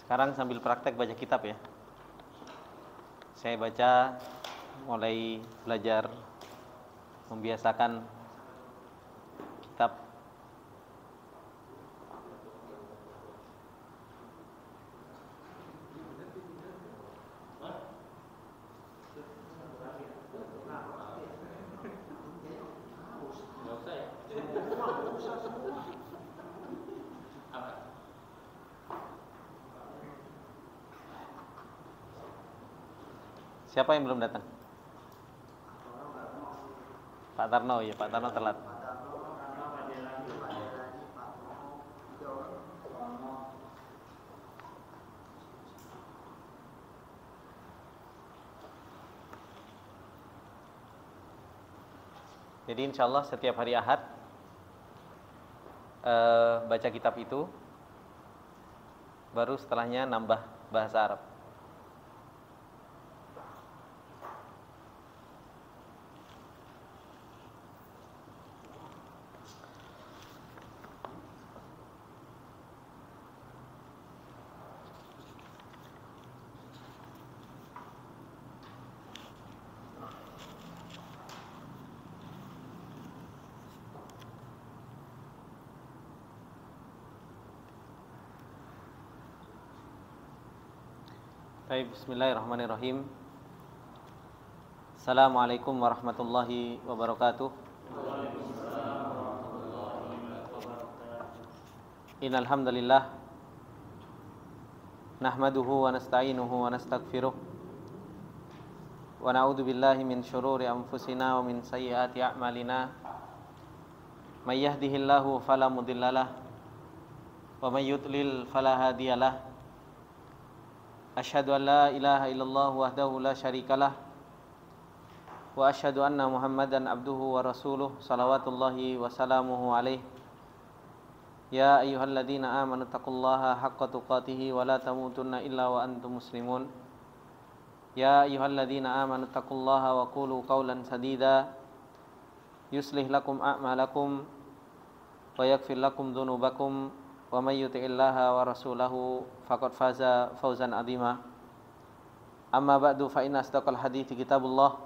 Sekarang sambil praktek baca kitab ya. Saya baca, mulai belajar membiasakan kitab. Siapa yang belum datang? Pak Tarno, ya Pak Tarno telat. Jadi insya Allah setiap hari Ahad baca kitab itu, baru setelahnya nambah bahasa Arab. Baik, bismillahirrahmanirrahim. Assalamualaikum warahmatullahi wabarakatuh. Innal hamdalillah nahmaduhu wa nasta'inuhu wa nastaghfiruh wa na'udzu billahi min syururi anfusina wa min sayyiati a'malina. May yahdihillahu fala mudhillalah wa may yudlil fala hadiyalah. Asyhadu an la ilaha illallah wahdahu la syarikalah wa asyhadu anna Muhammadan abduhu wa rasuluh salawatullahi wa salamuhu alaihi. Ya ayyuhalladzina amanu taqullaha haqqa tuqatih wa la tamutunna illa wa antum muslimun. Ya ayyuhalladzina amanu taqullaha wa qulu qawlan sadida yuslih lakum a'malakum wa yaghfir lakum dzunubakum wa may yuti'illaha wa rasulahu faqad faza fawzan 'azima. Amma ba'du, fa inna asdaqal hadithi kitabullah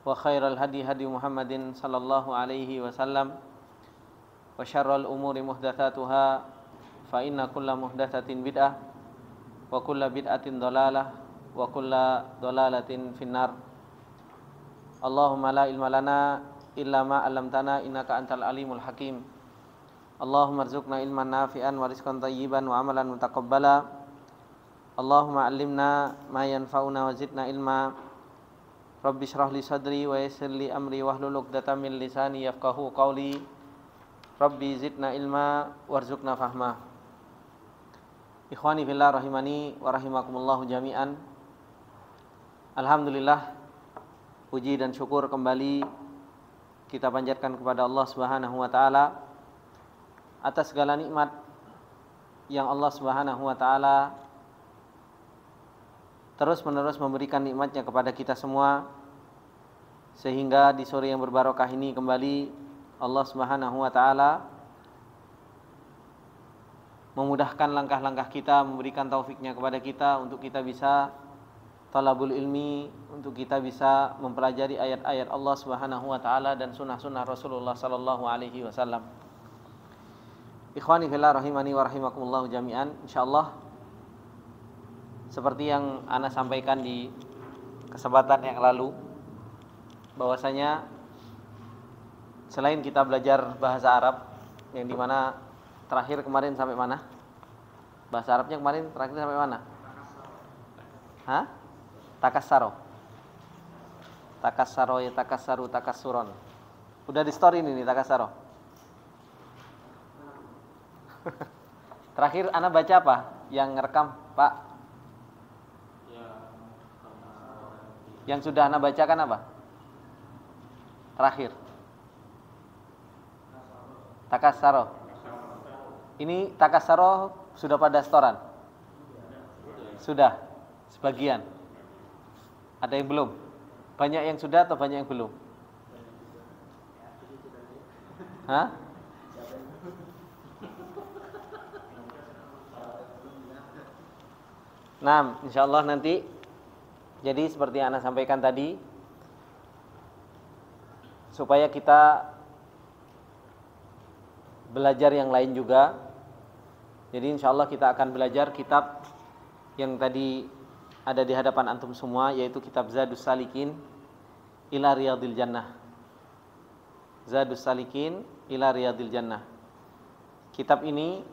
wa khairal hadi hadi Muhammadin sallallahu alaihi wasallam wa syarrul umuri muhdatsatuha fa inna kulla muhdatsatin bid'ah wa kulla bid'atin dhalalah wa kulla dhalalatin finnar. Allahumma la ilma lana illa ma 'allamtana innaka antal alimul hakim. Allahumma rzuqna ilman nafi'an wa rizqan thayyiban wa amalan mutaqabbala. Allahumma 'allimna ma yanfa'una wa zidna ilma. Rabbi shrah li sadri wa yassir li amri wahlul 'uqdatam min lisani yafqahu qawli. Rabbi zidna ilma warzuqna fahma. Ikhwani fillah rahimani wa rahimakumullah jami'an. Alhamdulillah, puji dan syukur kembali kita panjatkan kepada Allah Subhanahu wa taala atas segala nikmat yang Allah Subhanahu wa taala terus-menerus memberikan nikmatnya kepada kita semua, sehingga di sore yang berbarokah ini kembali Allah Subhanahu wa taala memudahkan langkah-langkah kita, memberikan taufiknya kepada kita untuk kita bisa talabul ilmi, untuk kita bisa mempelajari ayat-ayat Allah Subhanahu wa taala dan sunnah-sunnah Rasulullah sallallahu alaihi wasallam. Ikhwani fillah rahimani wa rahimakumullah jami'an. Insyaallah seperti yang ana sampaikan di kesempatan yang lalu, bahwasanya selain kita belajar bahasa Arab, yang dimana terakhir kemarin sampai mana? Bahasa Arabnya kemarin terakhir sampai mana? Hah? Takassaro. Takassaro ya takassaru takassuron. Udah di story ini nih takassaro. Terakhir ana baca apa? Yang ngerekam, Pak? Yang sudah ana bacakan apa? Terakhir. Takassaro. Ini takassaro sudah pada setoran? Sudah. Sebagian. Ada yang belum? Banyak yang sudah atau banyak yang belum? Hah? Nah, insyaallah nanti jadi seperti yang Ana sampaikan tadi, supaya kita belajar yang lain juga. Jadi insyaallah kita akan belajar kitab yang tadi ada di hadapan antum semua, yaitu kitab Zadus Salikin ila Riyadil Jannah. Zadus Salikin ila Riyadil Jannah. Kitab ini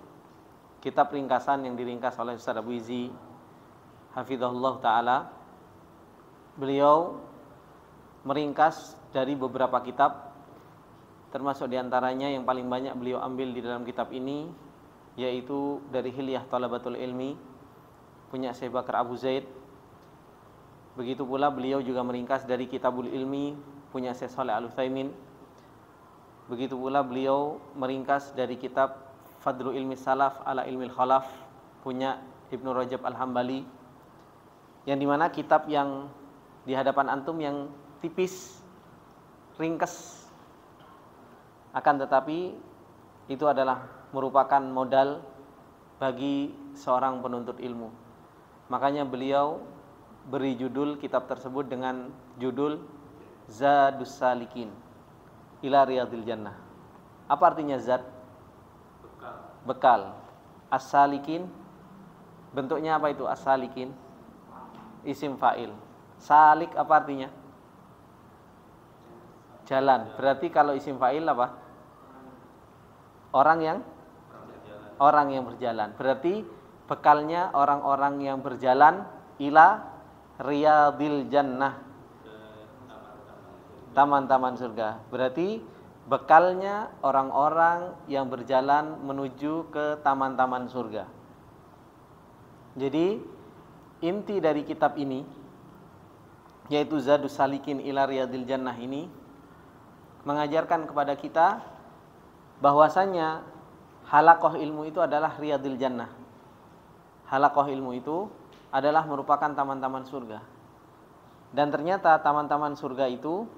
kitab ringkasan yang diringkas oleh Ustaz Abu Izzi hafizahullah taala. Beliau meringkas dari beberapa kitab, termasuk diantaranya yang paling banyak beliau ambil di dalam kitab ini, yaitu dari Hilyah Thalabatul Ilmi punya Syekh Bakar Abu Zaid. Begitu pula beliau juga meringkas dari Kitabul Ilmi punya Syekh Shalih Al Utsaimin. Begitu pula beliau meringkas dari kitab Fadlu Ilmi Salaf ala Ilmil Khalaf punya Ibnu Rajab Al-Hambali, yang dimana kitab yang di hadapan antum yang tipis, ringkas, akan tetapi itu adalah merupakan modal bagi seorang penuntut ilmu. Makanya beliau beri judul kitab tersebut dengan judul Zadus Salikin ila Riyadil Jannah. Apa artinya zad? Bekal. As-salikin bentuknya apa itu? As-salikin isim fa'il. Salik apa artinya? Jalan. Berarti kalau isim fa'il apa? Orang yang berjalan. Berarti bekalnya orang-orang yang berjalan ila Riyadil Jannah, taman-taman surga. Berarti bekalnya orang-orang yang berjalan menuju ke taman-taman surga. Jadi inti dari kitab ini, yaitu Zadus Salikin ila Riyadil Jannah ini, mengajarkan kepada kita bahwasanya halaqah ilmu itu adalah Riyadil Jannah. Halaqah ilmu itu adalah merupakan taman-taman surga. Dan ternyata taman-taman surga itu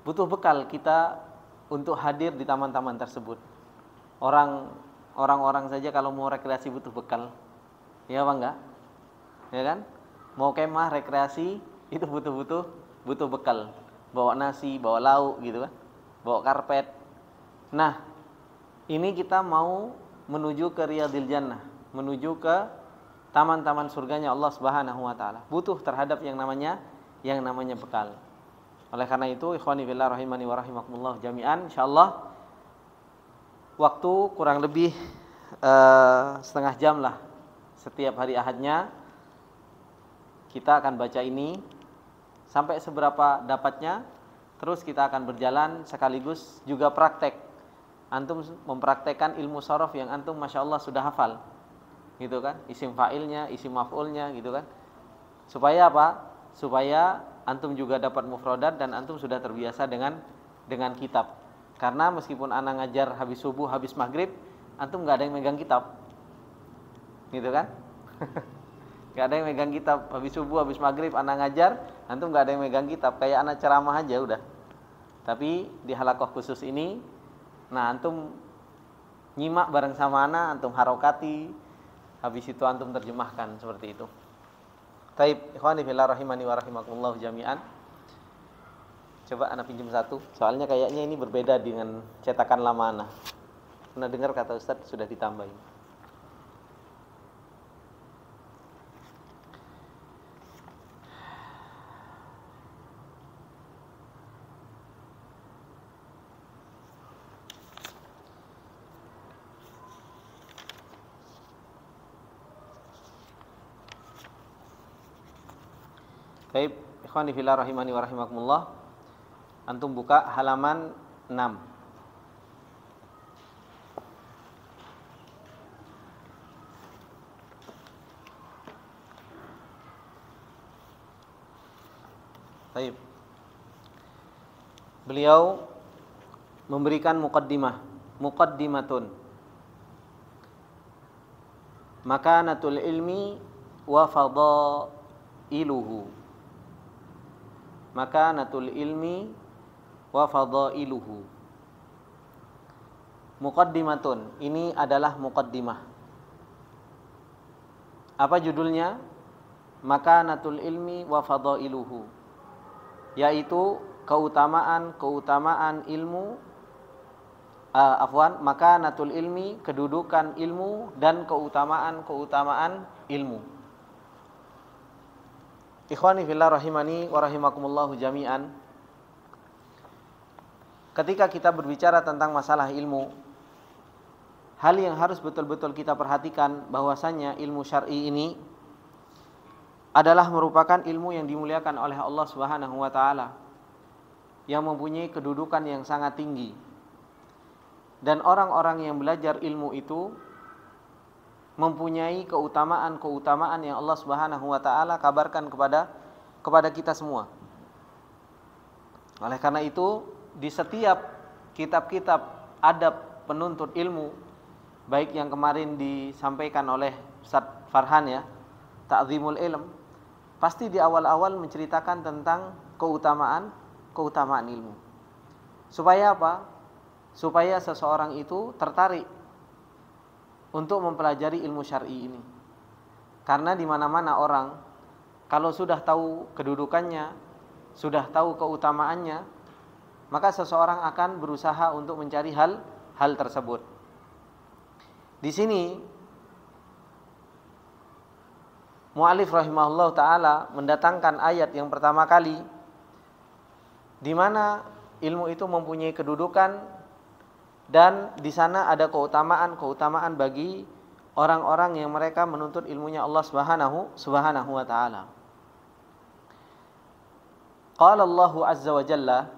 butuh bekal kita untuk hadir di taman-taman tersebut. Orang-orang saja kalau mau rekreasi butuh bekal. Ya apa enggak? Ya kan? Mau kemah rekreasi itu butuh bekal. Bawa nasi, bawa lauk gitu kan. Bawa karpet. Nah, ini kita mau menuju ke Riyadil Jannah, menuju ke taman-taman surganya Allah Subhanahu wa taala. Butuh terhadap yang namanya bekal. Oleh karena itu, ikhwani fillah rahimani wa rahimakumullah jami'an, insyaallah waktu kurang lebih setengah jam lah setiap hari Ahadnya kita akan baca ini sampai seberapa dapatnya. Terus kita akan berjalan sekaligus juga praktek. Antum mempraktekkan ilmu sorof yang antum masya Allah sudah hafal, gitu kan? Isim fa'ilnya, isim maf'ulnya, gitu kan? Supaya apa? Supaya antum juga dapat mufradat dan antum sudah terbiasa dengan kitab. Karena meskipun ana ngajar habis subuh, habis maghrib, antum nggak ada yang megang kitab, gitu kan? Nggak ada yang megang kitab. Habis subuh, habis maghrib, ana ngajar, antum nggak ada yang megang kitab. Kayak ana ceramah aja udah. Tapi di halaqah khusus ini, nah antum nyimak bareng sama ana, antum harokati, habis itu antum terjemahkan seperti itu. Taib, ikhwani fillah rahimani wa rahimakumullah jami'an. Coba ana pinjam satu, soalnya kayaknya ini berbeda dengan cetakan lama ana. Pernah dengar kata Ustaz sudah ditambahin. Baik, ikhwani fillah rahimani wa rahimakumullah. Antum buka halaman 6. Baik. Beliau memberikan muqaddimatun. Makanatul ilmi wa fadailuhu. Makanatul ilmi wa fadailuhu. Muqaddimatun, ini adalah muqaddimah. Apa judulnya? Makanatul ilmi wa fadailuhu, yaitu keutamaan ilmu, makanatul ilmi, kedudukan ilmu dan keutamaan ilmu. Ikhwani fillah rahimani wa rahimakumullahu jami'an. Ketika kita berbicara tentang masalah ilmu, hal yang harus betul-betul kita perhatikan bahwasanya ilmu syar'i ini adalah merupakan ilmu yang dimuliakan oleh Allah Subhanahu wa taala, yang mempunyai kedudukan yang sangat tinggi. Dan orang-orang yang belajar ilmu itu mempunyai keutamaan yang Allah Subhanahu wa taala kabarkan kepada kita semua. Oleh karena itu, di setiap kitab-kitab adab penuntut ilmu, baik yang kemarin disampaikan oleh Ustaz Farhan ya, Ta'zimul Ilm, pasti di awal-awal menceritakan tentang keutamaan ilmu. Supaya apa? Supaya seseorang itu tertarik untuk mempelajari ilmu syar'i ini. Karena di mana-mana orang kalau sudah tahu kedudukannya, sudah tahu keutamaannya, maka seseorang akan berusaha untuk mencari hal tersebut. Di sini mu'allif rahimahullah ta'ala mendatangkan ayat yang pertama kali di mana ilmu itu mempunyai kedudukan, dan di sana ada keutamaan bagi orang-orang yang mereka menuntut ilmunya Allah Subhanahu wa taala. Qala Allahu azza wa jalla,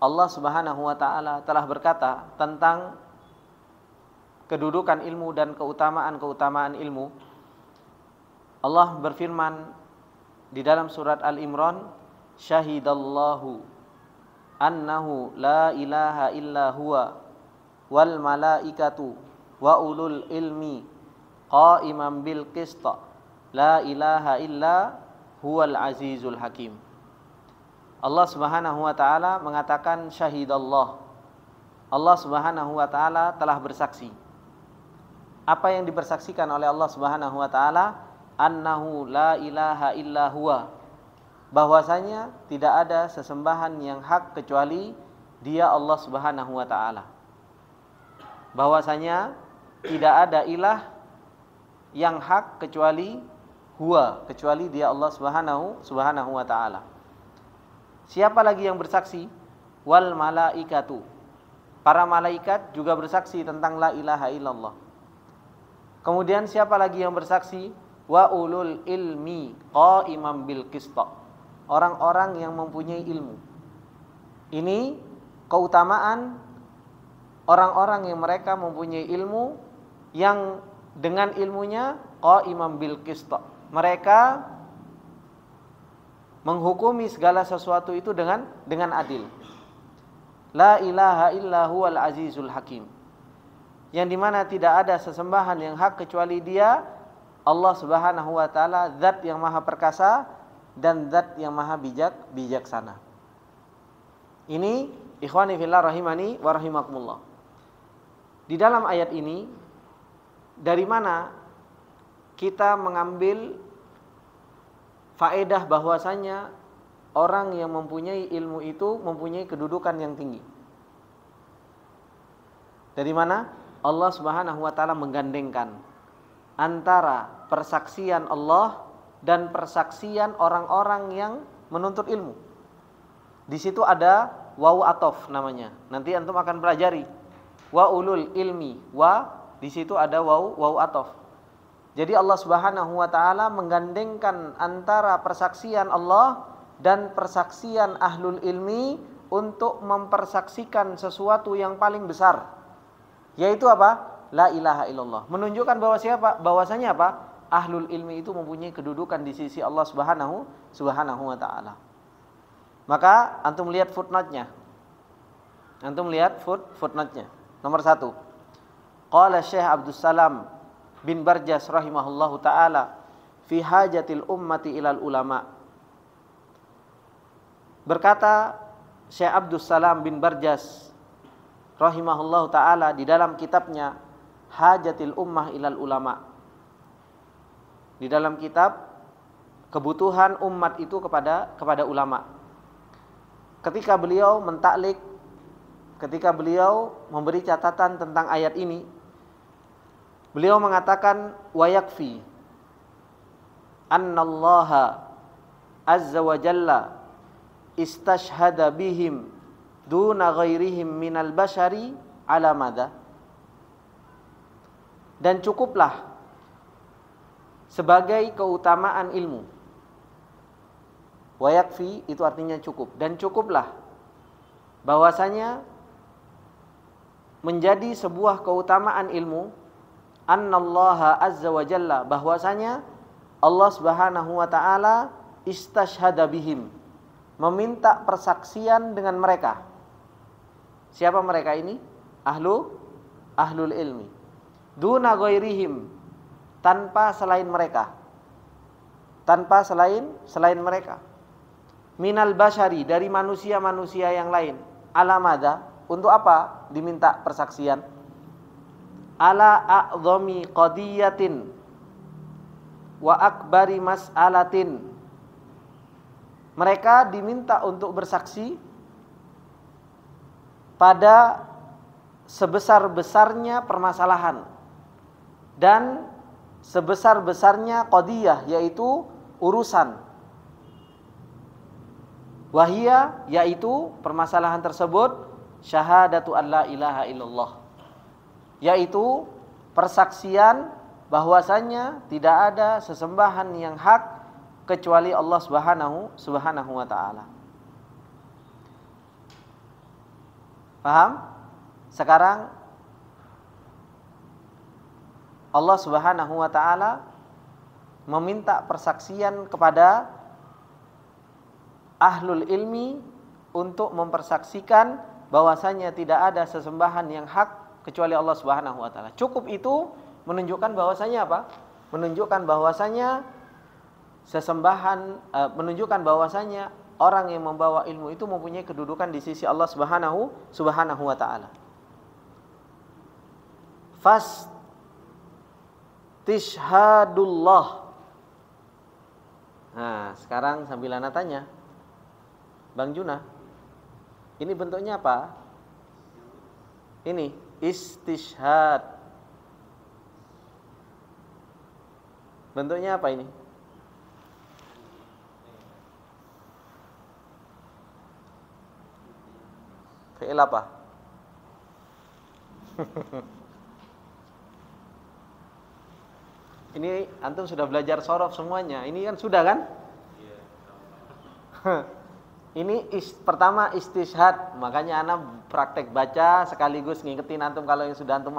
Allah Subhanahu wa taala telah berkata tentang kedudukan ilmu dan keutamaan ilmu. Allah berfirman di dalam surat Al-Imran, syahidallahu annahu la ilaha illa huwa wal malaikatu wa ulul ilmi qa'iman bil qista la ilaha illa huwal azizul hakim. Allah Subhanahu wa taala mengatakan syahidallah. Allah Subhanahu wa taala telah bersaksi. Apa yang dipersaksikan oleh Allah Subhanahu wa taala? Annahu la ilaha illa huwa, bahwasanya tidak ada sesembahan yang hak kecuali Dia Allah Subhanahu wa taala. Bahwasanya tidak ada ilah yang hak kecuali kecuali Dia Allah Subhanahu wa taala. Siapa lagi yang bersaksi? Wal malaikatu. Para malaikat juga bersaksi tentang la ilaha illallah. Kemudian siapa lagi yang bersaksi? Wa ulul ilmi qa'iman bil qista. Orang-orang yang mempunyai ilmu. Ini keutamaan orang-orang yang mereka mempunyai ilmu, yang dengan ilmunya qa'iman bil qista. Mereka menghukumi segala sesuatu itu dengan adil. La ilaha illa huwal azizul hakim. Yang dimana tidak ada sesembahan yang hak kecuali Dia, Allah Subhanahu wa taala, zat yang maha perkasa dan zat yang maha bijaksana. Ini ikhwani fillah rahimani wa rahimakumullah. Di dalam ayat ini, dari mana kita mengambil faedah bahwasanya orang yang mempunyai ilmu itu mempunyai kedudukan yang tinggi? Dari mana? Allah Subhanahu wa taala menggandengkan antara persaksian Allah dan persaksian orang-orang yang menuntut ilmu. Di situ ada wawu atof namanya. Nanti antum akan pelajari. Wa ulul ilmi, di situ ada wawu atof. Jadi Allah Subhanahu wa taala menggandengkan antara persaksian Allah dan persaksian ahlul ilmi untuk mempersaksikan sesuatu yang paling besar, yaitu apa? La ilaha illallah. Menunjukkan bahwasanya apa? Ahlul ilmi itu mempunyai kedudukan di sisi Allah Subhanahu wa taala. Maka antum lihat footnote-nya. Footnote-nya. Nomor 1. Qala Syekh Abdus Salam bin Barjas rahimahullahu taala fi hajatil ummati ilal ulama. Berkata Syekh Abdus Salam bin Barjas rahimahullahu taala di dalam kitabnya Hajatil Ummah ilal Ulama. di dalam kitab kebutuhan umat itu kepada ulama. Ketika beliau mentaklik, ketika beliau memberi catatan tentang ayat ini, beliau mengatakan wa yakfi annallaha azza wa jalla istashhada bihim duna ghairihim minal bashari ala madha. Dan cukuplah sebagai keutamaan ilmu. Wa yakfi itu artinya cukup, dan cukuplah bahwasanya menjadi sebuah keutamaan ilmu annallaha azza wa jalla, bahwasanya Allah Subhanahu wa taala istashhada bihim, meminta persaksian dengan mereka. Siapa mereka ini? Ahlul ilmi. Duna ghairihim, tanpa selain mereka. Tanpa selain mereka. Minal bashari, dari manusia-manusia yang lain. Alamada, untuk apa diminta persaksian? Ala a'dhami qadiyatin wa akbari mas'alatin. Mereka diminta untuk bersaksi pada sebesar-besarnya permasalahan dan sebesar-besarnya qadiyah, yaitu urusan. Wahia, yaitu permasalahan tersebut syahadatu an la ilaha illallah, yaitu persaksian bahwasanya tidak ada sesembahan yang hak kecuali Allah Subhanahu wa taala. Paham? Sekarang Allah Subhanahu wa taala meminta persaksian kepada ahlul ilmi untuk mempersaksikan bahwasanya tidak ada sesembahan yang hak kecuali Allah Subhanahu wa taala. Cukup itu menunjukkan bahwasanya apa? Menunjukkan bahwasanya menunjukkan bahwasanya orang yang membawa ilmu itu mempunyai kedudukan di sisi Allah Subhanahu wa taala. Fastishhadullah. Nah, sekarang sambil ana tanya, Bang Juna, ini bentuknya apa? Ini istishhad. Bentuknya apa ini? Fi'il apa? Ini antum sudah belajar sorof semuanya. Ini kan sudah kan? Ini pertama istishhad. Makanya ana praktek baca sekaligus ngingetin antum kalau yang sudah antum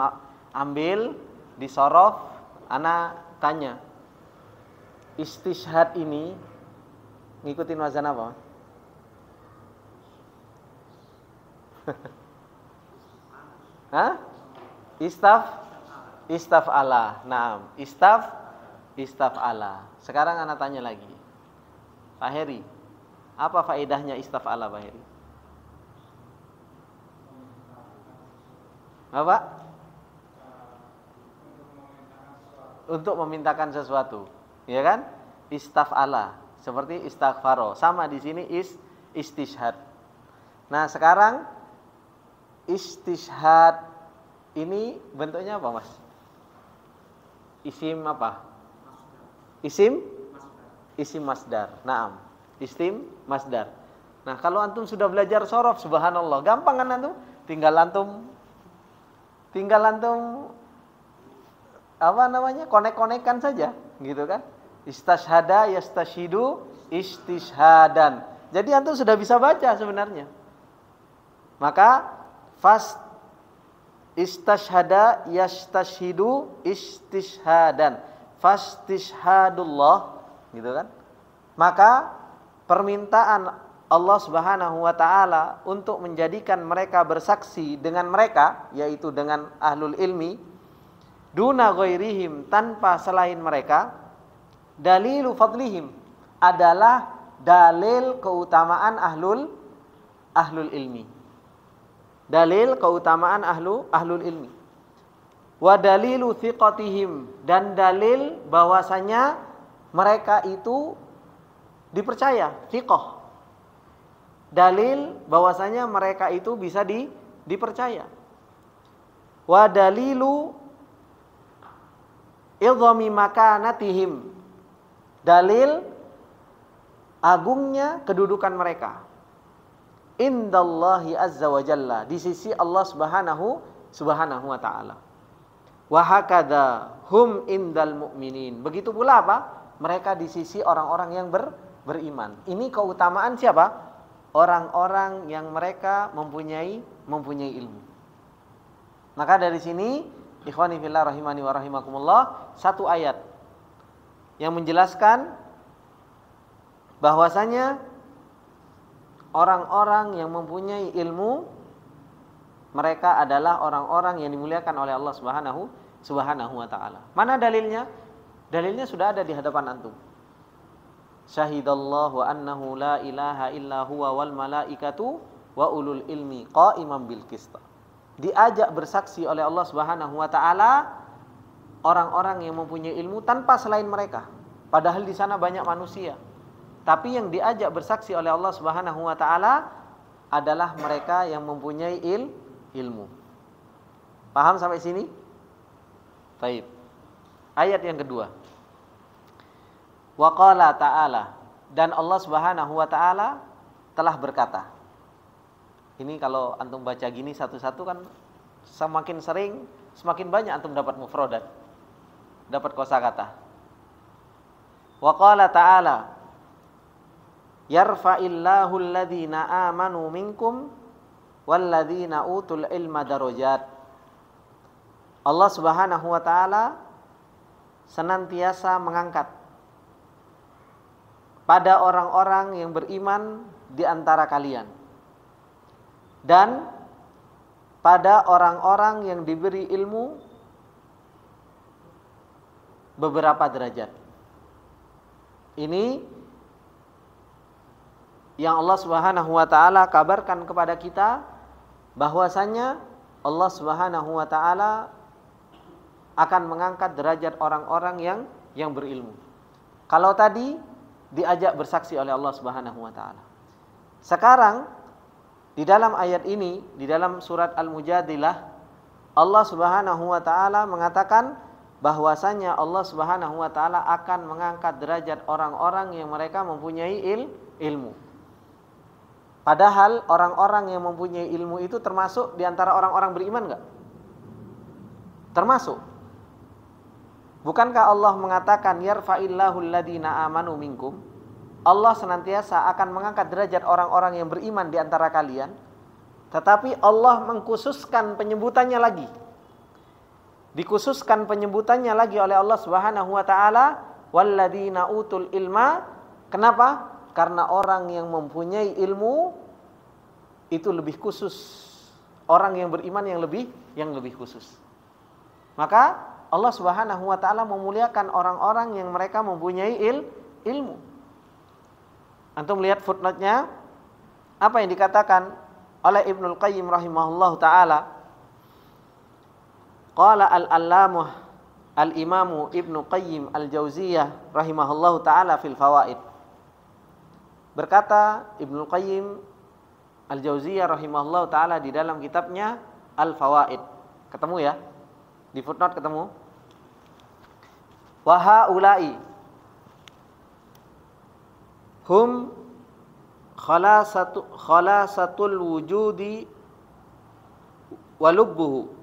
ambil di sorof. Ana tanya, istishhad ini ngikutin wazan apa? Hah? Istaf'ala. Naam, istaf'ala. Sekarang ana tanya lagi. Pak Heri, apa faedahnya istaf'ala, Pak Heri? Apa? Untuk memintakan sesuatu, ya kan? Istaf'ala, seperti istaghfaro. Sama di sini istishhad. Nah, sekarang istishhad ini bentuknya apa, Mas? Isim apa? Isim masdar. Naam. Isim masdar. Nah, kalau antum sudah belajar sorof, subhanallah, gampang kan antum? Tinggal antum konek-konekkan saja, gitu kan? Istashhada yastashhidu istishhadan. Jadi antum sudah bisa baca sebenarnya. Maka istashhada yastashhidu istishhadan. Fastishhadullah, gitu kan? Maka permintaan Allah Subhanahu wa taala untuk menjadikan mereka bersaksi dengan mereka, yaitu dengan ahlul ilmi, duna ghairihim, tanpa selain mereka, dalilu fadlihim, adalah dalil keutamaan ahlul ilmi. Dalil keutamaan ahlul ilmi. Wa dalilu thiqatihim, dan dalil bahwasanya mereka itu dipercaya, thiqah. Dalil bahwasanya mereka itu bisa dipercaya. Wa dalilu idhami makanatihim, dalil agungnya kedudukan mereka indallahi azza wa jalla, di sisi Allah subhanahu wa ta'ala. Wa hakadha hum indal mu'minin, begitu pula apa? Mereka di sisi orang-orang yang beriman. Ini keutamaan siapa? Orang-orang yang mereka mempunyai ilmu. Maka dari sini, ikhwani fillah rahimani wa rahimakumullah, satu ayat yang menjelaskan bahwasanya orang-orang yang mempunyai ilmu, mereka adalah orang-orang yang dimuliakan oleh Allah subhanahu wa ta'ala. Mana dalilnya? Dalilnya sudah ada di hadapan antum. Syahidallahu annahu la ilaha illa huwa wal malaikatu wa ulul ilmi qa'iman bil qist. Diajak bersaksi oleh Allah subhanahu wa ta'ala orang-orang yang mempunyai ilmu tanpa selain mereka. Padahal di sana banyak manusia. Tapi yang diajak bersaksi oleh Allah subhanahu wa ta'ala adalah mereka yang mempunyai ilmu. Paham sampai sini? Baik. Ayat yang kedua. Wa qala ta'ala, dan Allah subhanahu wa ta'ala telah berkata. Ini kalau antum baca gini satu-satu kan semakin sering, semakin banyak antum dapat mufradat, dapat kosakata. Wa qala ta'ala, yarfa'illahu alladhina amanu minkum walladzina utul ilma darajat. Allah subhanahu wa ta'ala senantiasa mengangkat pada orang-orang yang beriman di antara kalian dan pada orang-orang yang diberi ilmu beberapa derajat. Ini yang Allah subhanahu wa ta'ala kabarkan kepada kita, bahwasanya Allah subhanahu wa ta'ala akan mengangkat derajat orang-orang yang berilmu. Kalau tadi diajak bersaksi oleh Allah subhanahu wa ta'ala, sekarang di dalam ayat ini, di dalam surat Al-Mujadilah, Allah subhanahu wa ta'ala mengatakan bahwasanya Allah subhanahu wa ta'ala akan mengangkat derajat orang-orang yang mereka mempunyai ilmu. Padahal orang-orang yang mempunyai ilmu itu termasuk di antara orang-orang beriman enggak? Termasuk. Bukankah Allah mengatakan yarfa'illahu alladhina amanu minkum? Allah senantiasa akan mengangkat derajat orang-orang yang beriman di antara kalian. Tetapi Allah mengkhususkan penyebutannya lagi. Dikhususkan penyebutannya lagi oleh Allah Subhanahu wa taala, walladzina utul ilma. Kenapa? Karena orang yang mempunyai ilmu itu lebih khusus. Orang yang beriman yang lebih khusus. Maka Allah Subhanahu wa taala memuliakan orang-orang yang mereka mempunyai ilmu. Antum lihat footnote-nya, apa yang dikatakan oleh Ibnul Qayyim rahimahullahu taala. Qala al-allamah al-imamu Ibnu Qayyim al-Jauziyah rahimahullahu taala fil fawaid. Berkata Ibnu Qayyim al-Jauziyah rahimahullahu taala di dalam kitabnya Al-Fawaid. Ketemu ya? Di footnote ketemu. Wa haula'i hum khalasatul wujudi wa lubbuhu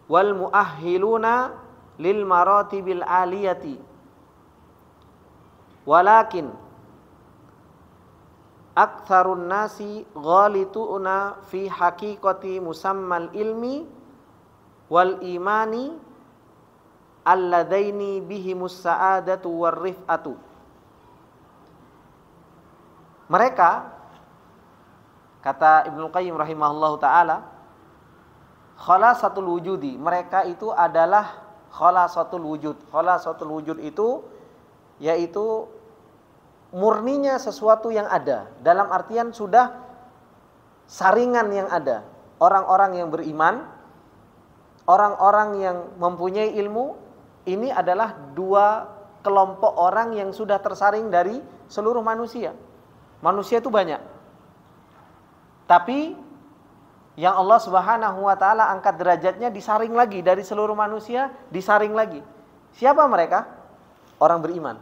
wal muahhiluna lil maratibil aliyati, walakin aktsarun nasi ghalituuna fi haqiqati musammal ilmi wal imani alladaini bihimus sa'adatu war rif'atu. Mereka, kata Ibnu Qayyim rahimahullahu taala, khalasatul wujudi, mereka itu adalah khalasatul wujud. Khalasatul wujud itu yaitu murninya sesuatu yang ada, dalam artian sudah saringan yang ada. Orang-orang yang beriman orang-orang yang mempunyai ilmu ini adalah dua kelompok orang yang sudah tersaring dari seluruh manusia. Manusia itu banyak. Tapi yang Allah Subhanahu wa taala angkat derajatnya disaring lagi dari seluruh manusia, disaring lagi. Siapa mereka? Orang beriman.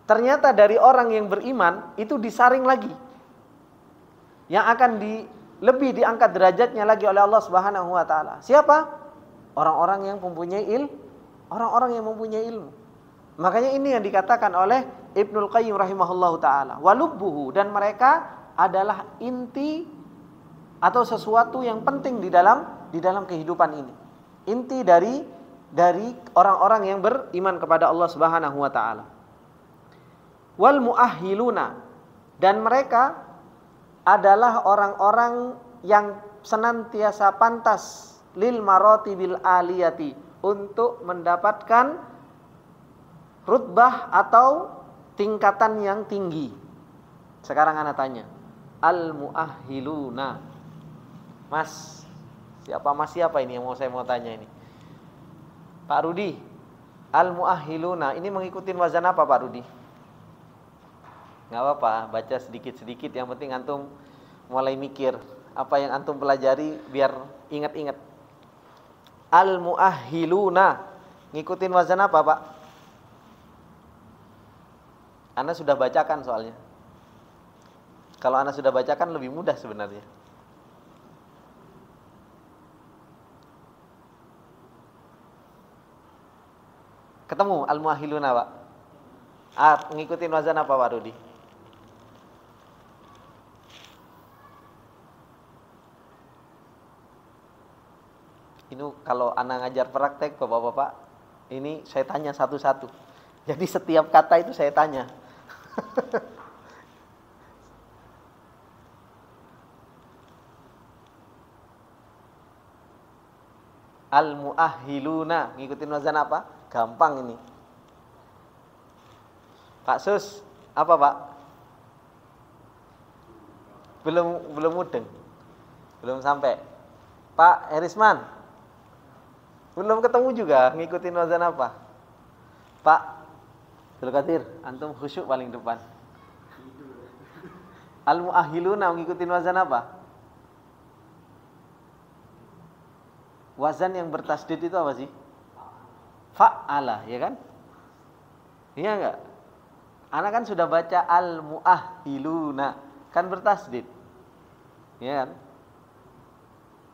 Ternyata dari orang yang beriman itu disaring lagi. Yang akan lebih diangkat derajatnya lagi oleh Allah Subhanahu wa taala. Siapa? Orang-orang yang mempunyai ilmu. Makanya ini yang dikatakan oleh Ibnul Qayyim rahimahullahu taala, walubbuhu, dan mereka adalah inti atau sesuatu yang penting di dalam kehidupan ini. Inti dari orang-orang yang beriman kepada Allah Subhanahu wa taala. Wal muahhiluna, dan mereka adalah orang-orang yang senantiasa pantas lil maratibil aliyati, untuk mendapatkan rutbah atau tingkatan yang tinggi. Sekarang ana tanya, al muahhiluna. Mas, siapa ini yang saya mau tanya ini? Pak Rudi. Al muahhiluna ini mengikuti wazan apa Pak Rudi? Enggak apa-apa, baca sedikit-sedikit, yang penting antum mulai mikir apa yang antum pelajari biar ingat-ingat. Al muahhiluna ngikutin wazan apa, Pak? Anda sudah bacakan soalnya. Kalau Anda sudah bacakan lebih mudah sebenarnya. Ketemu al muahhiluna, Pak? Ngikutin wazan apa, Pak Rudi? Ini kalau anak ngajar praktek Bapak-bapak, ini saya tanya satu-satu. Jadi setiap kata itu saya tanya. Al muahhiluna, ngikutin wazan apa? Gampang ini. Pak Sus, apa Pak? Belum mudeng. Belum sampai. Pak Herisman, belum ketemu juga, ngikutin wazan apa? Pak Zulkadir, antum khusyuk paling depan. Al muahhiluna ngikutin wazan apa? Wazan yang bertasdid itu apa sih? Fa'ala, ya kan? Iya enggak? Anak kan sudah baca al muahhiluna, kan bertasdid. Ya kan?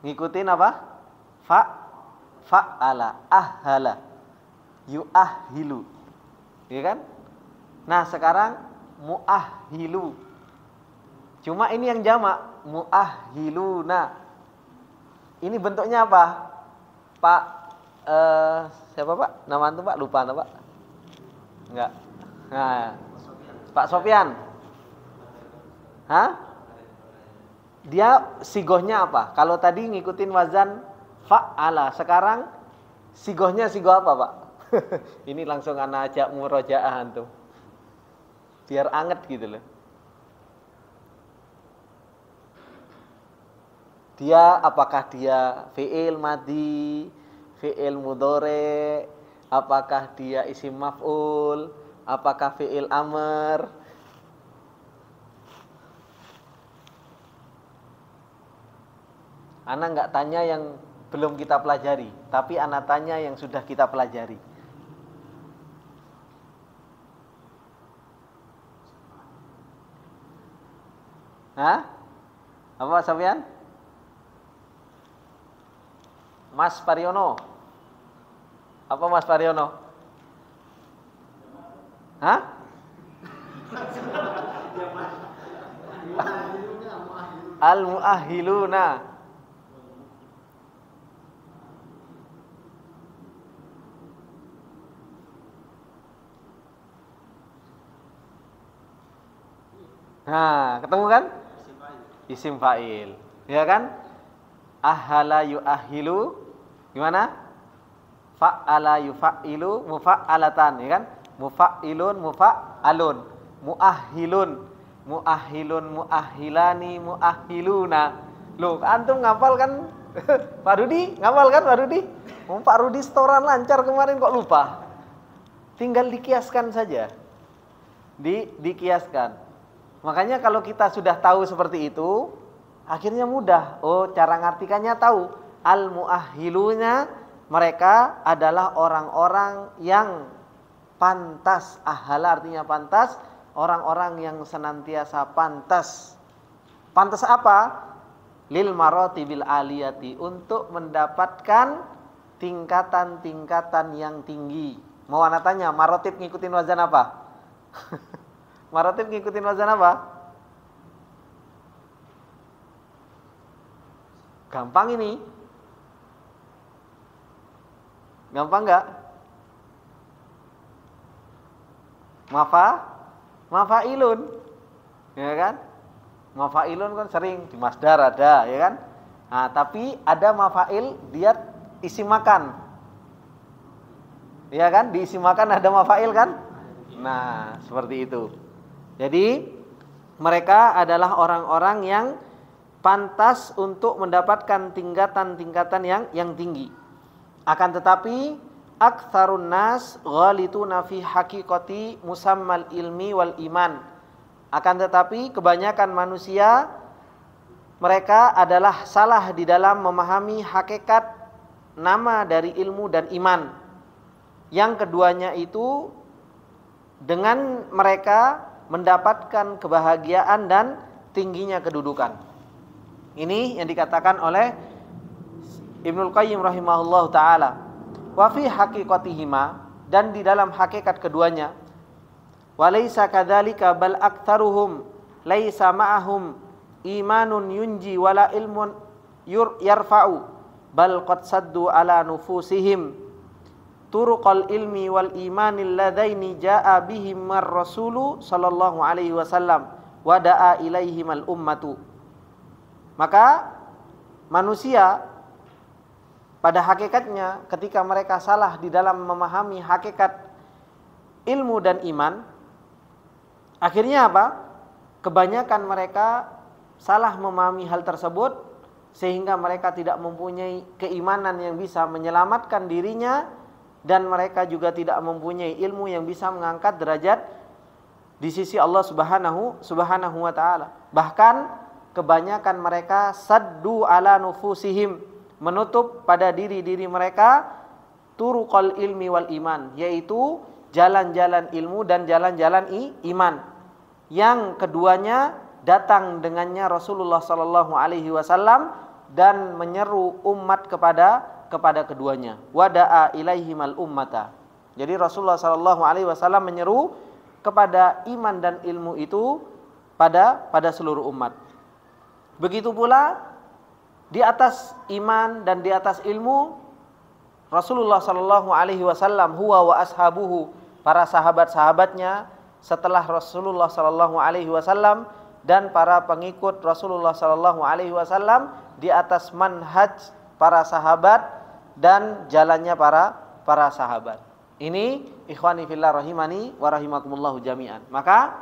Ngikutin apa? Fa'ala, ahhala, yu'ahhilu. Ya kan? Nah, sekarang mu'ahhilu. Cuma ini yang jamak, mu'ahhiluna. Ini bentuknya apa? Pak siapa Pak? Nama antum Pak? Lupa nama Pak? Enggak. Nah, Pak Sofyan. Hah? Dia sigohnya apa? Kalau tadi ngikutin wazan fa'ala, sekarang sigohnya sigoh apa, Pak? Ini langsung anak ajak murojaah antum. Biar anget gitu loh. Dia apakah dia fi'il madhi, fi'il mudhari, apakah dia isim maf'ul, apakah fi'il amr? Ana enggak tanya yang belum kita pelajari, tapi ana tanya yang sudah kita pelajari. Hah? Apa Sofyan? Mas Pariono. Apa Mas Pariono? Hah? Al muahhiluna. Nah, ketemu kan? Isim fa'il. Ya kan? Ahala yu'ahilu. Gimana? Fa'ala yufa'ilu mufa'alatan, ya kan? Mufa'ilun mufa'alun, mu'ahhilun mu'ahhilun mu'ahhilani mu'ahhiluna. Loh, antum ngapal kan Pak Rudi, ngapal kan Pak Rudi? Pak Rudi setoran lancar kemarin kok lupa. Tinggal dikiaskan saja. Dikiaskan. Makanya kalau kita sudah tahu seperti itu, akhirnya mudah. Oh, cara ngartikannya tahu. Al-mu'ahhilunya, mereka adalah orang-orang yang pantas. Ahala artinya pantas, orang-orang yang senantiasa pantas. Pantas apa? Lil maratibil aliyati, untuk mendapatkan tingkatan-tingkatan yang tinggi. Mau anak tanya, marotib ngikutin wazan apa? Marotib ngikutin wazan apa? Gampang ini. Gampang enggak? Mafailun. Ya kan? Mafailun kan sering di masdar ada, ya kan? Nah, tapi ada mafail dia isi makan. Ya kan? Diisi makan ada mafail kan? Nah, seperti itu. Jadi mereka adalah orang-orang yang pantas untuk mendapatkan tingkatan-tingkatan yang tinggi. Akan tetapi aktsarun nas ghalituna fi haqiqati musammal ilmi wal iman. Akan tetapi kebanyakan manusia mereka adalah salah di dalam memahami hakikat nama dari ilmu dan iman. Yang keduanya itu dengan mereka mendapatkan kebahagiaan dan tingginya kedudukan. Ini yang dikatakan oleh Ibnul Qayyim rahimahullah ta'ala. Wa fi haqiqatihima, dan di dalam hakikat keduanya, walaysa kadzalika bal aktsaruhum laisa ma'ahum imanun yunji wala ilmun yarfa'u bal qad saddu ala nufusihim turuqal ilmi wal imanil ladaini jaa bihim ar-rasulu sallallahu alaihi wasallam wa da'a ilaihimal ummatu. Maka manusia pada hakikatnya ketika mereka salah di dalam memahami hakikat ilmu dan iman, akhirnya apa? Kebanyakan mereka salah memahami hal tersebut sehingga mereka tidak mempunyai keimanan yang bisa menyelamatkan dirinya, dan mereka juga tidak mempunyai ilmu yang bisa mengangkat derajat di sisi Allah Subhanahu wa taala. Bahkan kebanyakan mereka saddu ala nufusihim, menutup pada diri-diri mereka turuqal ilmi wal iman, yaitu jalan-jalan ilmu dan jalan-jalan iman. Yang keduanya datang dengannya Rasulullah sallallahu alaihi wasallam dan menyeru umat kepada keduanya. Wada'a ilaihimal ummata. Jadi Rasulullah sallallahu alaihi wasallam menyeru kepada iman dan ilmu itu pada seluruh umat. Begitu pula di atas iman dan di atas ilmu, Rasulullah sallallahu alaihi wasallam huwa wa ashabuhu, para sahabat-sahabatnya setelah Rasulullah sallallahu alaihi wasallam dan para pengikut Rasulullah sallallahu alaihi wasallam di atas manhaj para sahabat dan jalannya para sahabat. Ini ikhwani fillah rahimani wa rahimakumullahu jami'an. Maka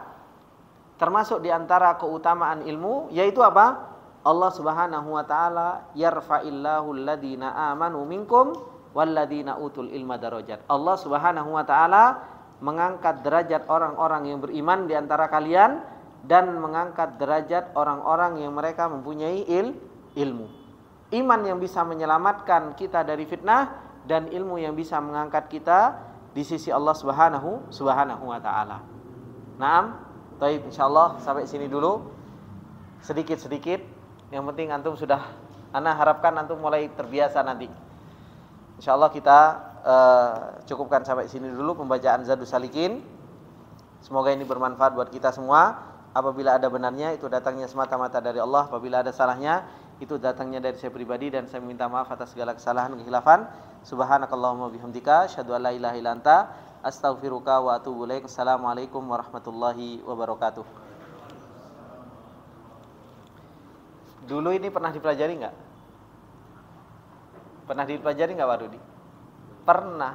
termasuk di antara keutamaan ilmu yaitu apa? Allah Subhanahu wa taala yarfa'illahu alladhina amanu minkum walladhina utul ilma darajat. Allah Subhanahu wa taala mengangkat derajat orang-orang yang beriman di antara kalian dan mengangkat derajat orang-orang yang mereka mempunyai ilmu. Iman yang bisa menyelamatkan kita dari fitnah dan ilmu yang bisa mengangkat kita di sisi Allah Subhanahu wa taala. Naam, baik, insyaallah sampai sini dulu. Sedikit-sedikit, yang penting antum sudah, ana harapkan antum mulai terbiasa nanti. Insyaallah kita cukupkan sampai sini dulu pembacaan Zadus Salikin. Semoga ini bermanfaat buat kita semua. Apabila ada benarnya itu datangnya semata-mata dari Allah, apabila ada salahnya itu datangnya dari saya pribadi, dan saya minta maaf atas segala kesalahan dan kekhilafan. Subhanakallahumma bihamdika asyhadu an la ilaha illa anta astaghfiruka wa atubu ilaik. Assalamualaikum warahmatullahi wabarakatuh. Dulu ini pernah dipelajari enggak? Pernah dipelajari enggak Pak Rudi? Pernah.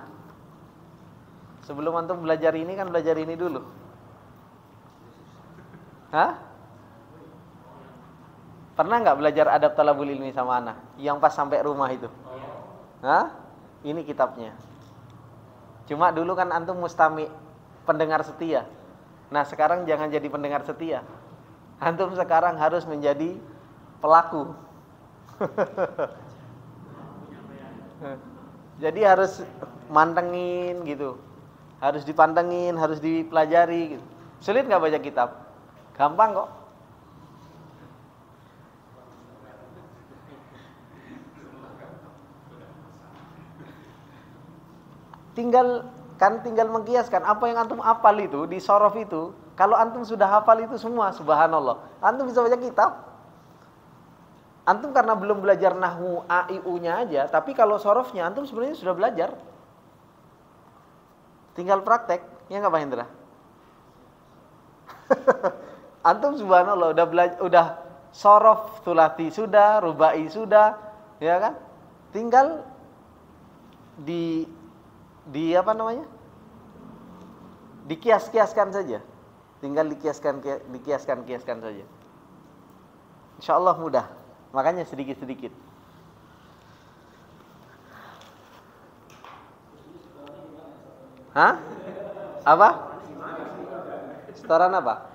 Sebelum antum belajar ini kan belajar ini dulu. Hah? Pernah nggak belajar adab talabul ilmi sama anak? Yang pas sampai rumah itu? Hah? Ini kitabnya. Cuma dulu kan antum mustami, pendengar setia. Nah sekarang jangan jadi pendengar setia. Antum sekarang harus menjadi pelaku. Jadi harus mantengin gitu. Harus dipantengin, harus dipelajari gitu. Sulit nggak baca kitab? Gampang kok. Tinggal mengkiaskan apa yang antum hafal itu di sorof itu. Kalau antum sudah hafal itu semua, subhanallah, antum bisa baca kitab. Antum karena belum belajar nahwu a i u-nya aja, tapi kalau sorofnya antum sebenarnya sudah belajar. Tinggal praktek, ya nggak Pak Hendra? Antum subhanallah udah sorof tulati sudah, rubai sudah, ya kan? Tinggal di apa namanya? Dikias-kiaskan saja. Tinggal dikiaskan saja. Insyaallah mudah. Makanya sedikit-sedikit. Hah? Apa? Setoran apa?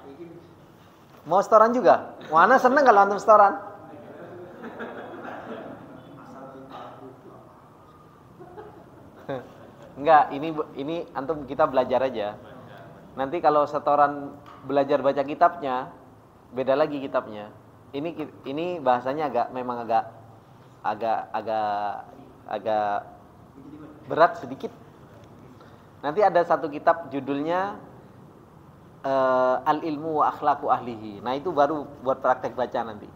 Mau setoran juga? Mana seneng kalau antum setoran? Enggak, ini antum kita belajar aja. Nanti kalau setoran belajar baca kitabnya, beda lagi kitabnya. Ini bahasanya memang agak berat sedikit. Nanti ada satu kitab judulnya Al-Ilmu wa Akhlaqu Ahlihi. Nah, itu baru buat praktek baca nanti.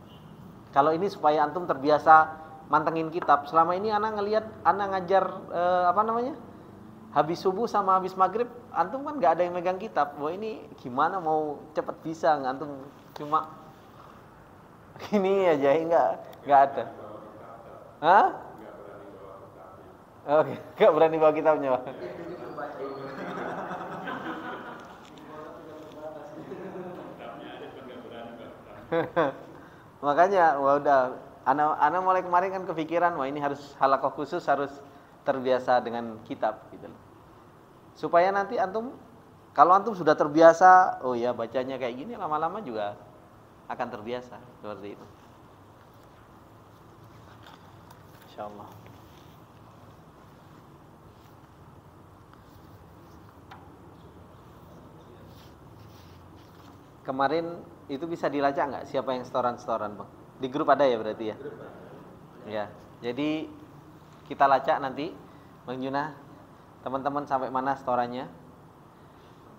Kalau ini supaya antum terbiasa mantengin kitab. Selama ini anak ngelihat anak ngajar habis subuh sama habis maghrib, antum kan nggak ada yang megang kitab. Wah, ini gimana mau cepet bisa? Antum cuma ini aja, nggak ada. Hah? Oke, nggak berani bawa kitabnya. Makanya, wah udah, anak mulai kemarin kan kepikiran, wah ini harus halaqah khusus, harus terbiasa dengan kitab gitu loh. Supaya nanti antum, kalau antum sudah terbiasa, oh ya bacanya kayak gini, lama-lama juga akan terbiasa seperti itu. Insyaallah. Kemarin itu bisa dilacak nggak siapa yang setoran Bang? Di grup ada ya berarti ya? Ya. Jadi kita lacak nanti Bang Junah, teman-teman sampai mana setorannya.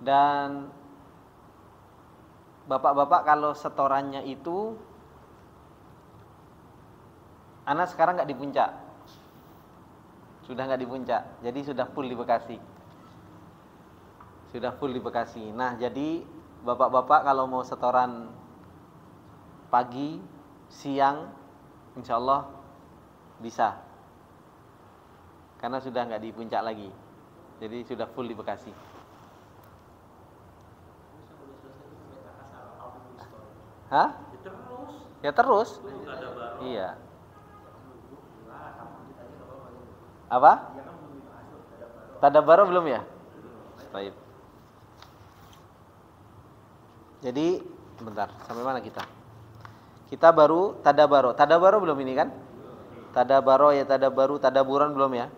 Dan bapak-bapak kalau setorannya itu, anak sekarang nggak di puncak, sudah nggak di puncak, jadi sudah full di Bekasi. Nah jadi bapak-bapak kalau mau setoran pagi, siang, insya Allah bisa, karena sudah nggak di puncak lagi, jadi sudah full di Bekasi. Hah? Ya terus. Iya. Apa? Tadabaro belum ya? Baik. Jadi, bentar, sampai mana kita? Kita baru tadabaro. Tadabaro belum ini kan? Tadabaro ya tadabaru, tadaburan belum ya?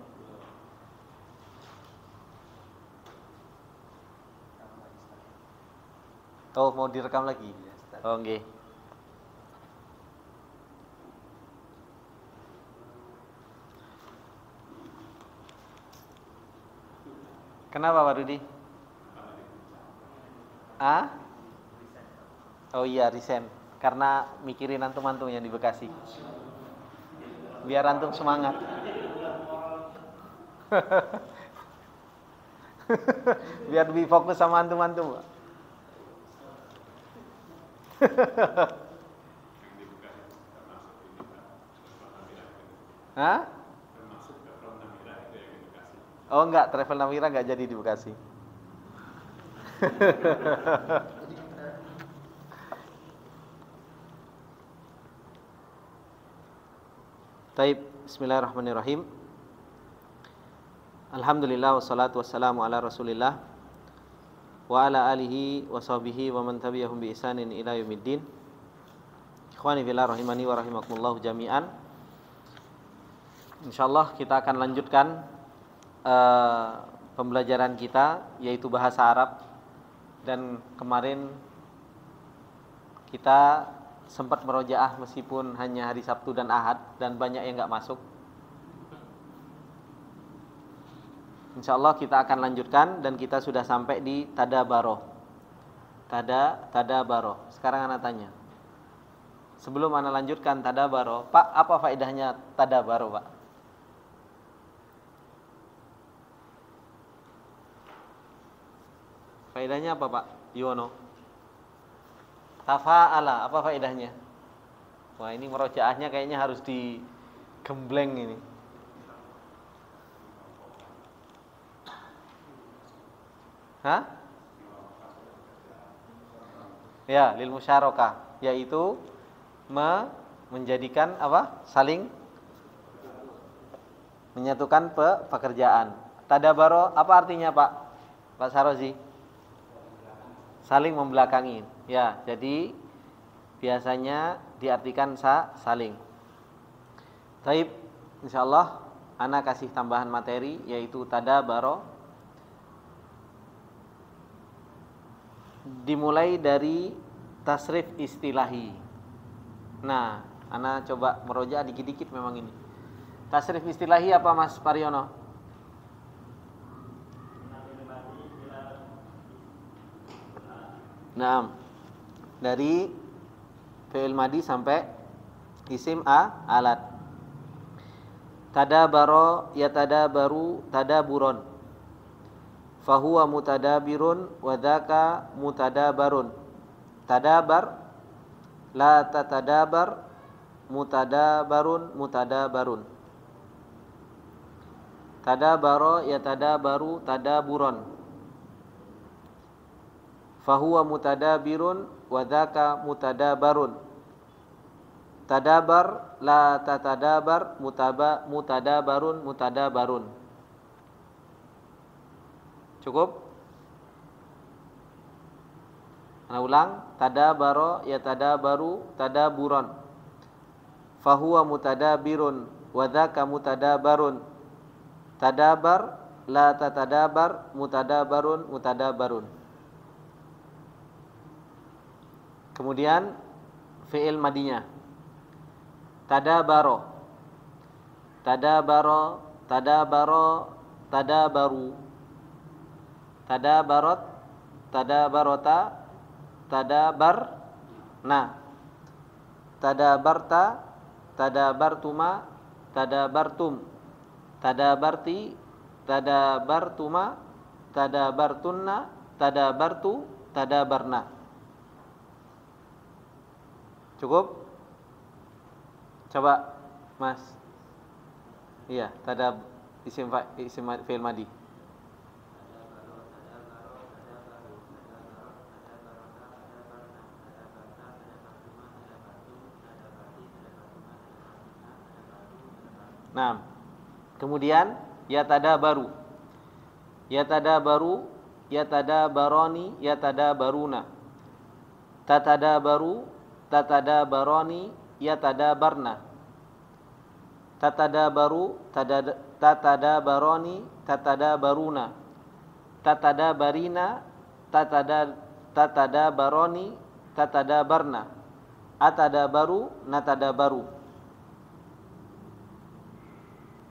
Oh, mau direkam lagi? Oh, nggih. Kenapa Pak Rudi? Ah? Oh iya, resign. Karena mikirin antum-antum yang di Bekasi. Biar antum semangat. Biar lebih fokus sama antum-antum. Hah? Oh enggak, Travel Namira enggak jadi di Bekasi. Taib, bismillahirrahmanirrahim. Alhamdulillah wassalatu wassalamu ala Rasulillah wa ala alihi wa sahbihi wa man tabi'ahum bi ihsanin ila yaumiddin. Ikhwani fillah rahimani wa rahimakumullah jami'an. Insyaallah kita akan lanjutkan pembelajaran kita yaitu bahasa Arab, dan kemarin kita sempat merojaah meskipun hanya hari Sabtu dan Ahad dan banyak yang enggak masuk. Insyaallah kita akan lanjutkan dan kita sudah sampai di tadabaro. Tadabaro. Sekarang ana tanya. Sebelum ana lanjutkan tadabaro, Pak, apa faedahnya tadabaro, Pak? Faedahnya apa, Pak Yono? Tafa'ala, apa faedahnya? Wah, ini merojaahnya kayaknya harus digembleng ini. Hah? Ya, lil musyarakah, yaitu menjadikan apa? Saling menyatukan pekerjaan. Tadabaro apa artinya, Pak? Pak Sarozi? Saling membelakangi. Ya, jadi biasanya diartikan saling. Taib, insyaallah ana kasih tambahan materi yaitu tadabaro. Dimulai dari tasrif istilahi. Nah, ana coba meroja dikit-dikit memang ini. Tasrif istilahi apa, Mas Pariono? Nah, dari fi'il madi sampai isim alat. Tadabaro yatadabaru tadaburon. Fahuwa mutadabirun wa dzaka mutadabarun. Tadabar la tatadabar mutadabarun mutadabarun. Tadabaro yatadabaru tadaburon. Fahuwa mutadabirun wa dzaka mutadabarun. Tadabar la tatadabar mutadabarun mutadabarun. Cukup? Ana ulang, tadabaro yatadabaru tadaburon. Fahuwa mutadabirun wa dzaka mutadabarun. Tadabar la tatadabar mutadabarun mutadabarun. Kemudian fi'il madinya. Tadabaro. Tadabaro, tadabaro, tadabaru. Tadabarot, tadabarota, tadabarna. Tadabarta, tadabartuma, tadabartum. Tadabarti, tadabartuma, tadabartunna, tadabartu, tadabarna. Cukup? Coba, Mas. Iya, tadab isim fi'il madi. Nah, kemudian yatadabaru. Yatadabaru, yatadabaroni, yatadabaruna. Tatadabaru, tatadabaroni, yatadabarna. Tatadabaru, tatadabaroni, tatadabaruna. Tatadabarina, tatadabaroni, tatadabarna. Atadabaru, natadabaru.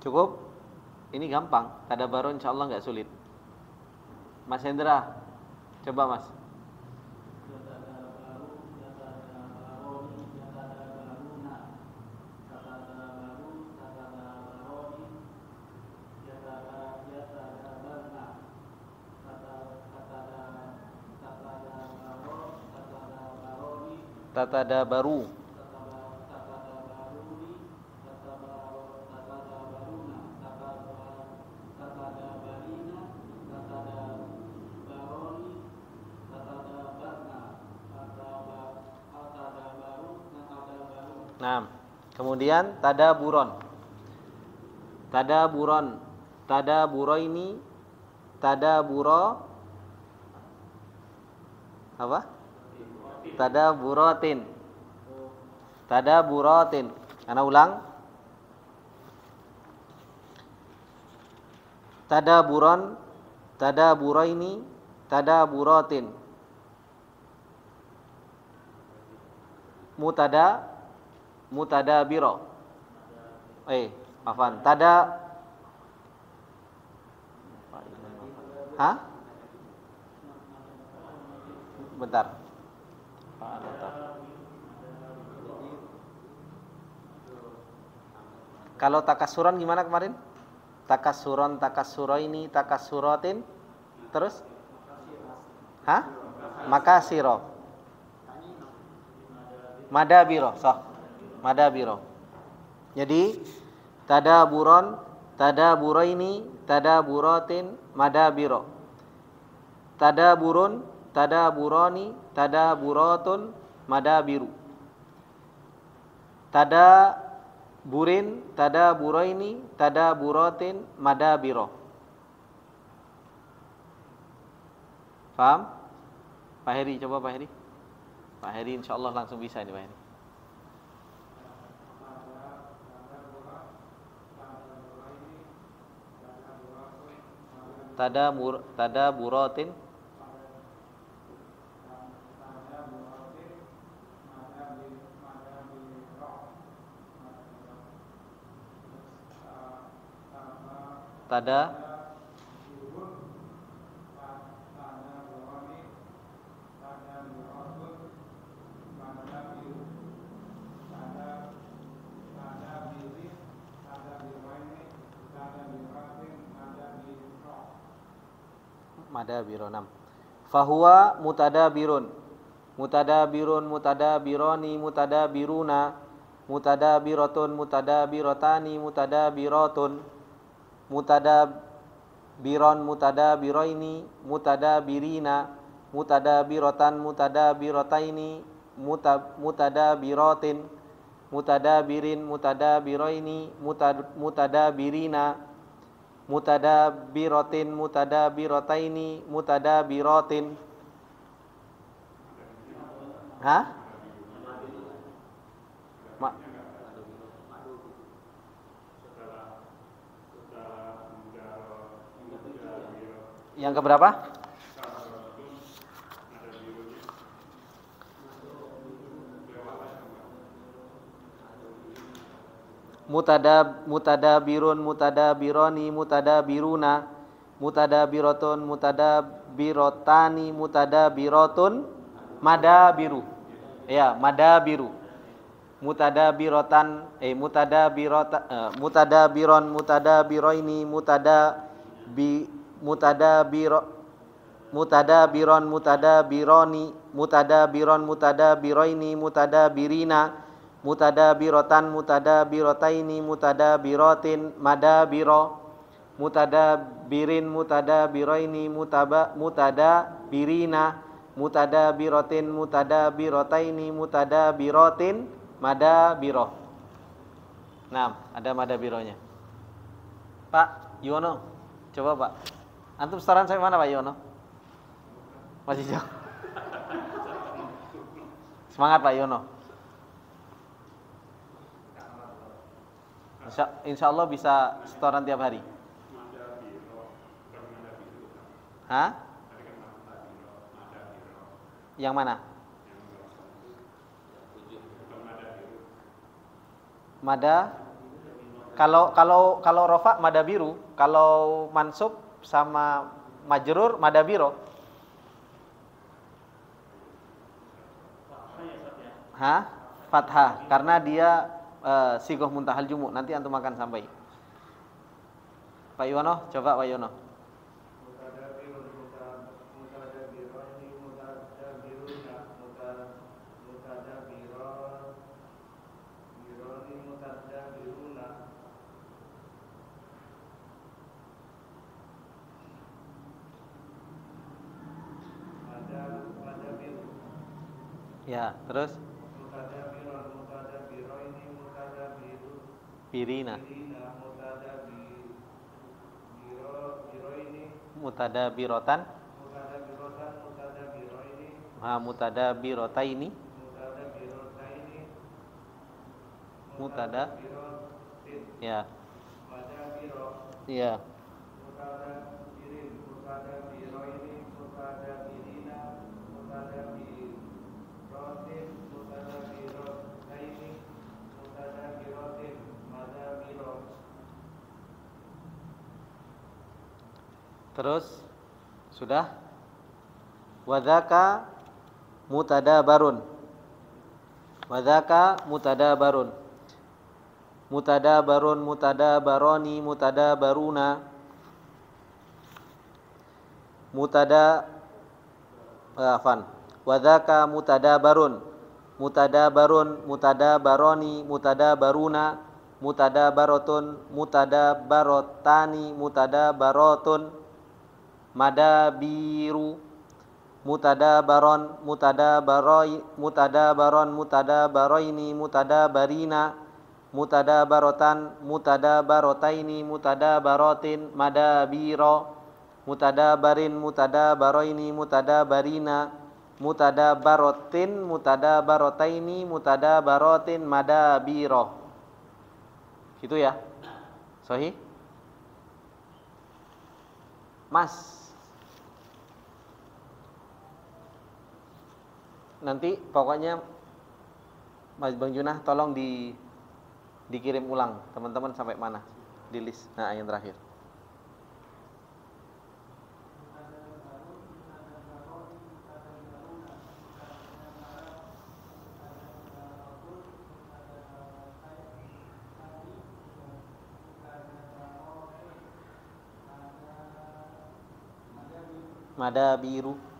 Cukup? Ini gampang. Tadabaru insyaallah enggak sulit. Mas Hendra, coba Mas. Tatadabaru. Nah, kemudian tadaburon. Tadaburon, tadaburaini, tadaburo apa? Tadaburatin. Tadaburatin. Ana ulang. Tadaburon, tadaburaini, tadaburatin. Mutadabiro. Afan. Hah? Bentar. Kalau takasuran gimana kemarin? Takasuron, takasuraini, takasuratin. Terus? Hah? Makasiro. Madabiro, Madabiro. Jadi tadaburon, tadaburaini, tadaburatin, madabiro. Tadaburun, tadaburoni, tadaburatun, madabiru. Tadaburin, tadaburaini, tadaburatin, madabiro. Paham? Pak Heri, coba Pak Heri. Pak Heri insyaallah langsung bisa ini Pak Heri. Tadaburatin, tada madabiro 6. Fahuwa mutadabirun. Mutadabirun, mutadabironi, mutadabiruna, mutadabiratun, mutadabiratani, mutadabiratun, mutadabiron, mutadabiraini, mutadabirina, mutadabiratan, mutadabirataini, mutadabiratin, mutadabirin, mutadabiraini, mutadabirina, mutadabiratin, mutadabirataini, mutadabiratin. Hah? Yang keberapa? Mutadabirun, mutadabironi, mutadabiruna, mutadabiratun, mutadabirotani, mutadabiratun, madabiru. Ya, madabiru. Mutadabirotan, mutadabiron, mutadabiroini, mutadabiron, mutadabironi, mutadabiron, mutadabiroini, mutadabirina, mutadabirotan, mutadabirataini, mutadabiratin, madabiro, mutadabirin, mutadabiroini, mutadabirina, mutadabiratin, mutadabirataini, mutadabiratin, madabiro. Nah, ada madabironya. Pak Yono, coba Pak. Antum setoran sampai mana Pak Yono? Masih jauh. Semangat Pak Yono. Insya Allah bisa setoran tiap hari. Hah? Yang mana? Mada. Kalau rofa mada biru, kalau mansub sama majrur mada biro. Hah? Fathah, karena dia sigoh muntahal jumu. Nanti antum akan sampai. Pak Yono, coba Pak Yono. Ya, terus birina. mutadabirotan, mutadabirotaini, mutada, ya, ya. Terus sudah. Wadzaka mutadabarun. Wadzaka mutadabarun. Mutadabarun, mutadabaroni, mutadabaruna. Wadzaka mutadabarun. Mutadabarun, mutadabaroni, mutadabaruna, mutadabarotun, mutadabarotani, mutadabarotun. Madabiru, mutadabaron, mutadabaron, mutadabaroini, mutadabarina, mutadabarotan, mutadabarotaini, mutadabarotin, madabiro, mutadabarin, mutadabaroini, mutadabarina, mutadabarotin, mutadabarotaini, mutadabarotin, madabiro. Gitu ya. Sahih? Mas, nanti pokoknya Mas Bang Junah tolong dikirim ulang teman-teman sampai mana di list. Nah, yang terakhir. Madabiru.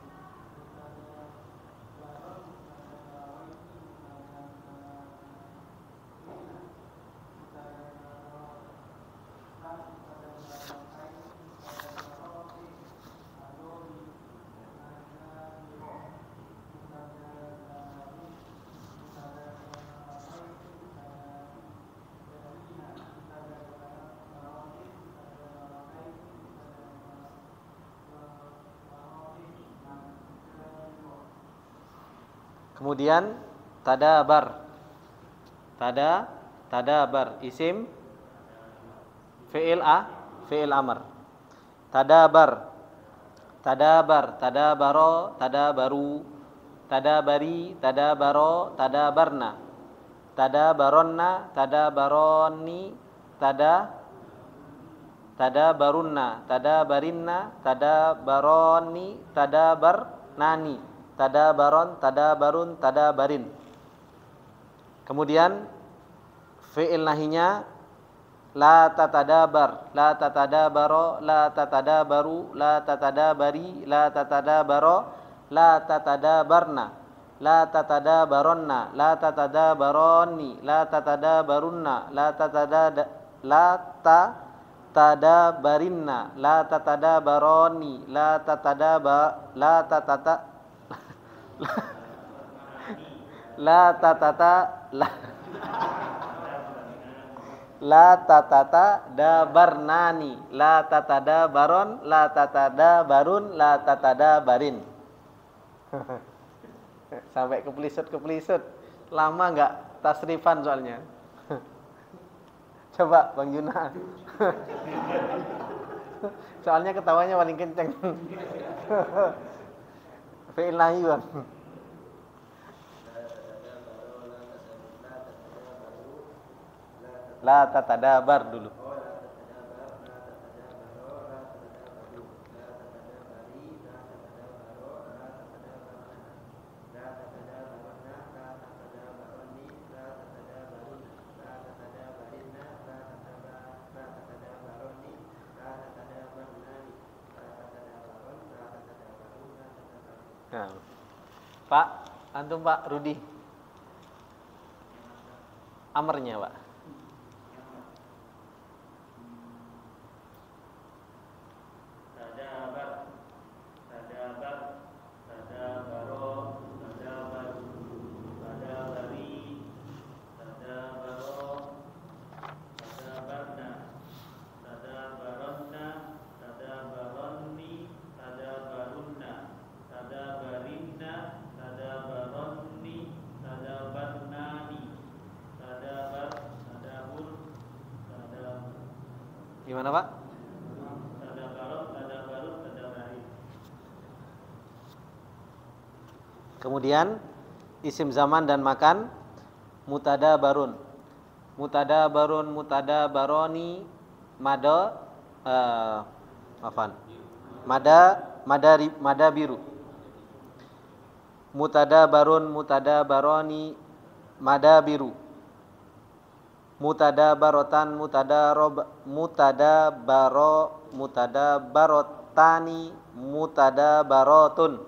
Kemudian tadabar. Tadabar isim fi'il amr. Tadabar. Tadabaro, tadabaru, tadabari, tadabaro, tadabarna. Tadabaronna, tadabaroni, tadabarunna, tadabarinna, tadabaroni, tadabarnani. Tadabaron, tadabarun, tadabarin. Kemudian fi'il nahinya la tatadabar, la tatadabaro, la tatadabaru, la tatadabari, la tatadabaro, la tatadabarna, la tatadabaronna, la tatadabaroni, la tatadabarunna, la tatadabarinna, la tatadabaroni, la tatata dabarnani, la tatadabaron, la tatadabarun, la tatadabarin. Sampai kepelisut. Lama enggak tasrifan soalnya. Coba Bang Juna. Soalnya ketawanya paling kenceng. Fi'il nahi, Bang. La tatadabar dulu. Nah, Pak, antum Pak Rudi. Amarnya, Pak. Gimana Pak? Kemudian isim zaman dan makan mutadabarun. Mutadabarun, mutadabaroni, mada mada biru. Mutadabarun, mutadabaroni, mada biru. Mutadabarotan, mutadabarotani, mutadabarotun.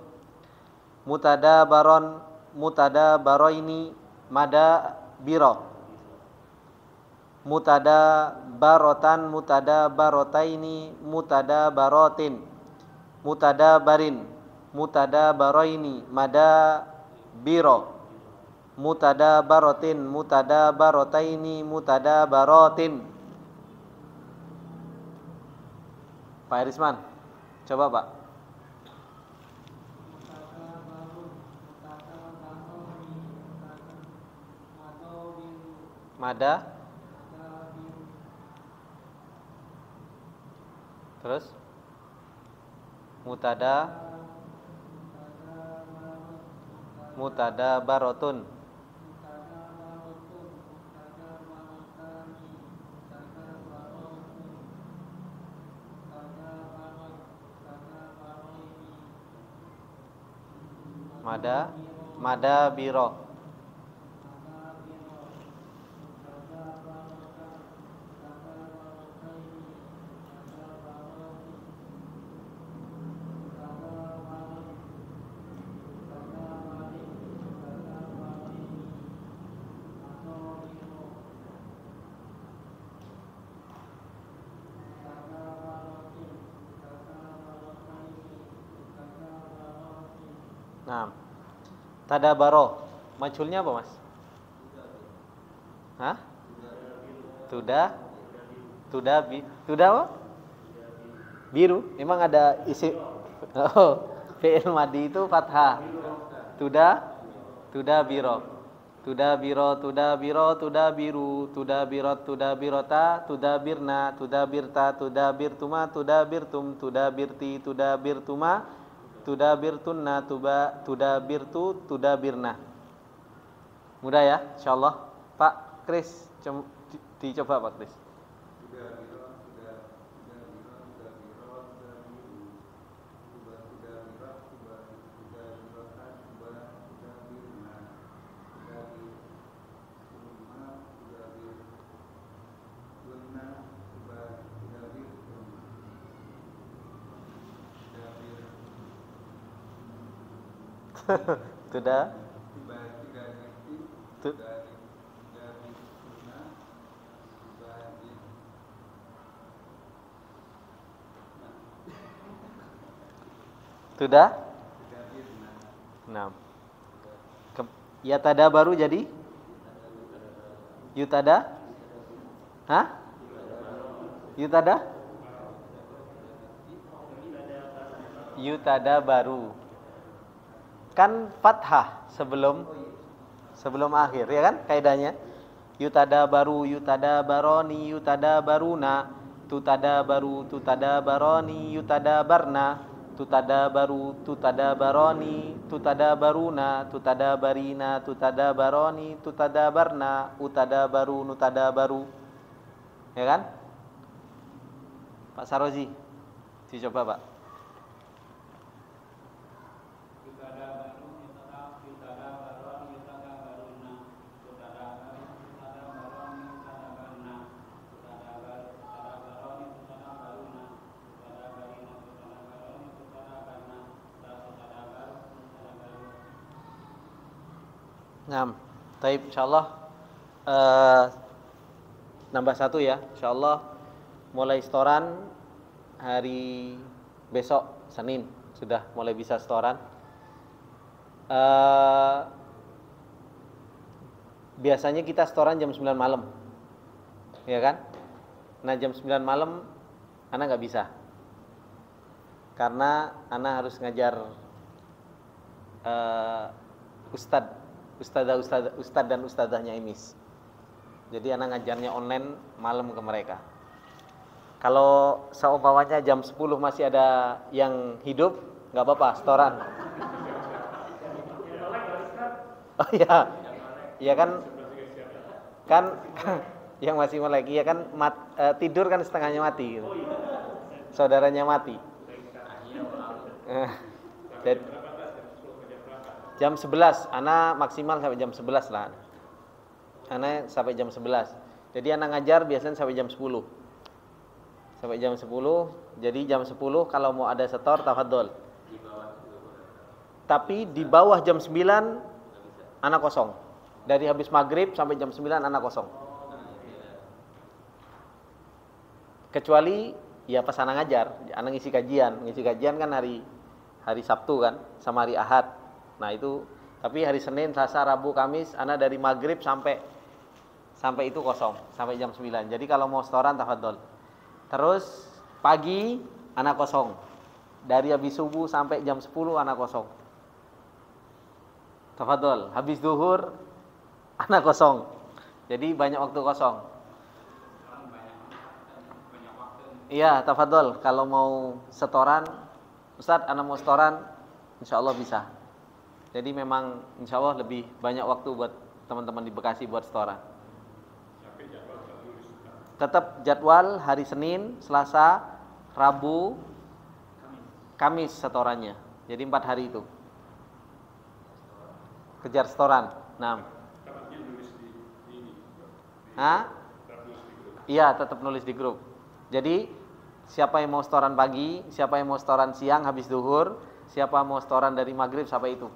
Mutadabaron, mutadabaroini, mada biro. Mutadabarotan, mutadabarotaini, mutadabarotin. Mutadabarin, mutadabaroini, mada biro. Mutadabarotin, mutadabarotaini, mutadabarotin. Pak Irisman, coba Pak. Mada. Terus mutadabarotun. Mada biro. Nah, tadabaro, maculnya apa Mas? Hah? Tuda apa? Biru. Emang ada isi? Oh, fi'il madi itu fathah. Tuda biro. Tuda biro, tuda biro, tuda biru, tuda birot, tuda birota, tuda birna, tuda birta, tuda birtuma, tuda birtum, tuda birti, tuda birtuma, tuda birtunna, tuda birtu, tuda birna. Mudah ya, insyaallah. Pak Kris, dicoba Pak Kris. Sudah. Sudah? Nah. Ya tada baru jadi? Yutada? Hah? Yutada? Yutada baru. Kan fathah sebelum akhir ya kan kaidahnya. Yutada baru, yutada baroni, yutada baruna, tutada baru, tutada baroni, yutada barna, tutada baru, tutada baroni, tutada baruna, tutada barina, tutada baroni, tutada barna, utada baru, nutada baru. Ya kan? Pak Sarozi, dicoba Pak. Nah, taib insyaallah nambah satu ya, insyaallah mulai setoran hari besok Senin sudah mulai bisa setoran. Biasanya kita setoran jam 9 malam, ya kan? Nah jam 9 malam Ana nggak bisa, karena Ana harus ngajar ustad dan ustadzahnya Imis. Jadi anak ngajarnya online malam ke mereka. Kalau seumpamanya jam 10 masih ada yang hidup, nggak apa-apa, setoran. Oh iya, iya kan, kan yang masih melek, iya kan tidur kan setengahnya mati, gitu. Saudaranya mati. Dan jam 11, Ana maksimal sampai jam 11 lah. Ana sampai jam 11. Jadi Ana ngajar biasanya sampai jam 10. Sampai jam 10. Jadi jam 10 kalau mau ada setor tafadhol. Tapi di bawah jam 9 Ana kosong. Dari habis maghrib sampai jam 9 Ana kosong. Kecuali ya pas Ana ngajar, Ana ngisi kajian. Ngisi kajian kan hari Sabtu kan sama hari Ahad. Nah itu, tapi hari Senin, Selasa, Rabu, Kamis Ana dari maghrib sampai itu kosong, sampai jam 9. Jadi kalau mau setoran tafadhol. Terus pagi Ana kosong. Dari habis subuh sampai jam 10 Ana kosong. Tafadhol. Habis zuhur Ana kosong. Jadi banyak waktu kosong. Iya, tafadhol. Kalau mau setoran, Ustadz, Ana mau setoran, insya Allah bisa. Jadi memang insya Allah lebih banyak waktu buat teman-teman di Bekasi buat setoran. Tetap jadwal hari Senin, Selasa, Rabu, Kamis setorannya. Jadi 4 hari itu. Kejar setoran. Nah. Hah? Iya, tetap nulis di grup. Jadi siapa yang mau setoran pagi, siapa yang mau setoran siang habis zuhur, siapa mau setoran dari maghrib sampai itu.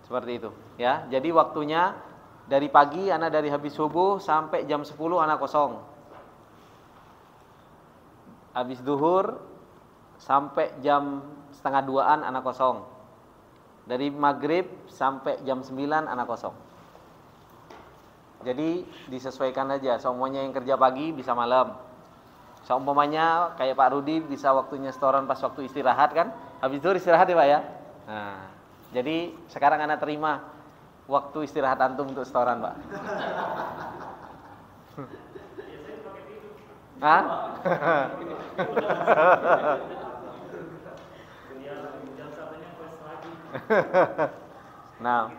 Seperti itu, ya. Jadi waktunya dari pagi Ana dari habis subuh sampai jam 10 Ana kosong. Habis zuhur sampai jam setengah 2-an Ana kosong. Dari maghrib sampai jam 9 Ana kosong. Jadi disesuaikan aja. Semuanya yang kerja pagi bisa malam. Seumpamanya kayak Pak Rudi bisa waktunya setoran pas waktu istirahat kan. Habis itu istirahat ya Pak ya. Nah, jadi sekarang Ana terima waktu istirahat antum untuk setoran Pak. Hah? Nah,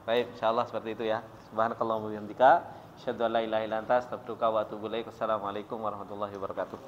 baik, insyaallah seperti itu ya. Subhanakallahumma wa bihamdika, asyhadu an la ilaha illa anta, astaghfiruka wa atubu ilaik. Wassalamualaikum warahmatullahi wabarakatuh.